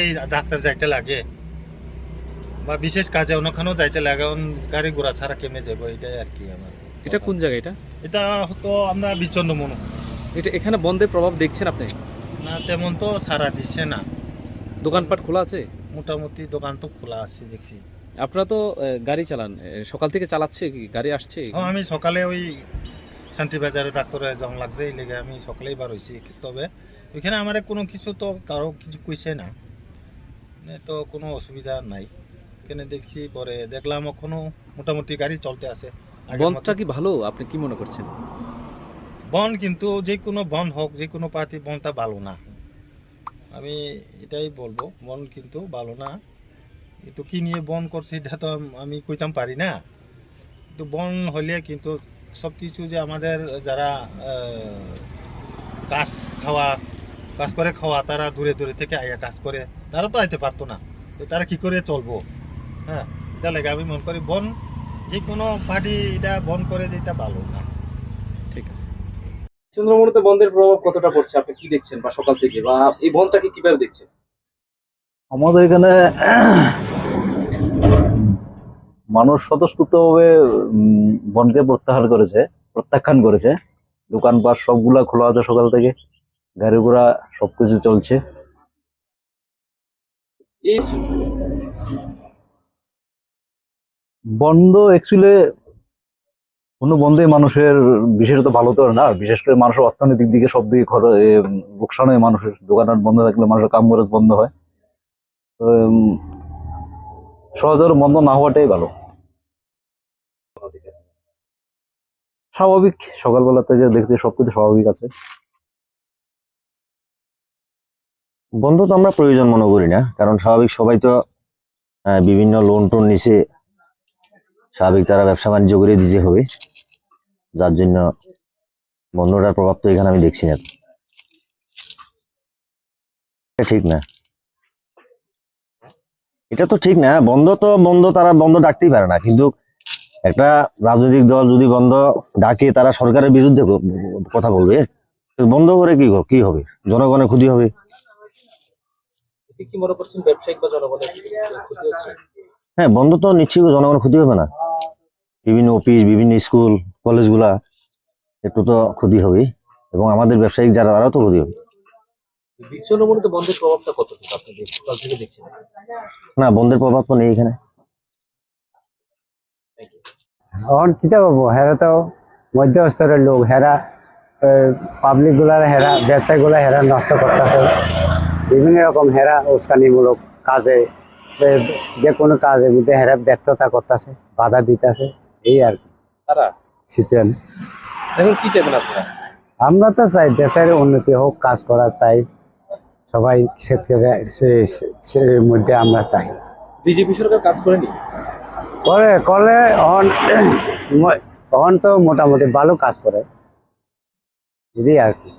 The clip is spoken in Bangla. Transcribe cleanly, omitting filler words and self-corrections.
এই ডাক্তার যাইতে লাগে বা বিশেষ কাজে অন্যখানেও যাইতে লাগে, গাড়ি ঘোড়া ছাড়া কেমনে যাবো, এটাই আর কি আমার। এটা কোন জায়গা এটা? এটা তো আমরা বিচন্দ মনে এটা এখানে বন্ধের প্রভাব দেখছেন আপনি? না, তেমন তো সারা দিচ্ছে না। দোকানপাট খোলা আছে? মোটামুটি দোকান তো খোলা আছে দেখছি। আপনারা তো গাড়ি চালান, সকাল থেকে চালাচ্ছে কি গাড়ি আসছে? আমি সকালে ওই শান্তিবাজারে ডাক্তারে যাওয়া লাগছে, এই লেগে আমি সকালেই বার হয়েছি। তবে ওইখানে আমার কোনো কিছু তো কারো কিছু কইছে না, তো কোনো অসুবিধা নাই। এখানে দেখছি, পরে দেখলাম এখনো মোটামুটি গাড়ি চলতে আছে। বন্ধটা কি ভালো, আপনি কি মনে করছেন? বন কিন্তু যে কোনো বন হোক, যে কোনো পার্টি, বনটা ভালো না, আমি এটাই বলবো। বন কিন্তু ভালো না, কিন্তু কি নিয়ে বন করছে এটা তো আমি কইতাম পারি না। কিন্তু বন হলে কিন্তু সব কিছু যে আমাদের যারা কাজ খাওয়া কাজ করে খাওয়া, তারা দূরে দূরে থেকে আইয়া কাজ করে, তারা তো আইতে পারতো না, তো তারা কি করে চলবো? হ্যাঁ, এটা লাগে আমি মনে করি বন, যে কোনো পার্টি এটা বন করে যেটা ভালো না। ঠিক আছে। চন্দ্রমোহনীতে বন্ধের প্রভাব কতটা পড়ছে, আপনি কি দেখছেন, বা সকাল থেকে, বা এই বন্ধটাকে কিভাবে দেখছেন? আমাদের এখানে মানুষ স্বতঃস্ফূর্তভাবে বনকে প্রত্যাখ্যান করেছে। দোকানপাট সবগুলা খোলা আছে সকাল থেকে, গাড়ি ঘোড়া সবকিছু চলছে। এই বন্ধ অ্যাকচুয়ালি কোনো বন্ধে মানুষের বিশেষত ভালো তো না, বিশেষ করে মানুষের অর্থনৈতিক দিকে সব দিকে লোকসান হয় মানুষের। দোকানপাট বন্ধ থাকলে মানুষের কাম খরচ বন্ধ হয়। তো সহজে বন্ধ না হওয়াটাই ভালো। স্বাভাবিক, সকালবেলা থেকে দেখছি সবকিছু স্বাভাবিক আছে। বন্ধ তো আমরা প্রয়োজন মনে করি না, কারণ স্বাভাবিক সবাই তো বিভিন্ন লোন টোন নিচে স্বাভাবিক তারা ব্যবসা বাণিজ্য করে দিতে হবে, যার জন্য বন্ধটার প্রভাব তো এখানে আমি দেখছি না। ঠিক না, এটা তো ঠিক না। বন্ধ তারা বন্ধ ডাকতেই পারে না, কিন্তু একটা রাজনৈতিক দল যদি বন্ধ ডাকে, তারা সরকারের বিরুদ্ধে কথা বলবে। বন্ধ করে কি হবে? জনগণের ক্ষতি হবে। কি মনে করছেন, ব্যবসায়িক বা জনগণের ক্ষতি হচ্ছে? হ্যাঁ, বন্ধ তো নিশ্চয়ই জনগণের ক্ষতি হবে না। বিভিন্ন অফিস, বিভিন্ন স্কুল কলেজগুলা একটু তো ক্ষতি হবে, এবং আমাদের ব্যবসায়িক যারা, তারাও তো ক্ষতি হবে। চন্দ্রমোহনীতে বন্ধের প্রভাবটা কতটুকু আপনি সকাল থেকে দেখছেন? না, বন্ধের প্রভাব তো নেই এখানে। এখন কিতা করবো, হেরা তো মধ্য স্তরের লোক, হেরা পাবলিক গুলার, হেরা ব্যবসায়ী গুলা হেরা নষ্ট করতেছে। বিভিন্ন রকম হেরা উস্কানিমূলক কাজে, যে কোনো কাজের মধ্যে হেরা ব্যর্থতা করতেছে, বাধা দিতেছে, এই আর কি। তারা সিপিএম এখন কি চাইবেন আপনারা? আমরা তো চাই দেশের উন্নতি হোক, কাজ করা চাই, সবাই ক্ষেত্রে মধ্যে আমরা চাই। বিজেপি সরকার কাজ করেনি? করলে অহন তো মোটামুটি ভালো কাজ করে, এটাই আর কি।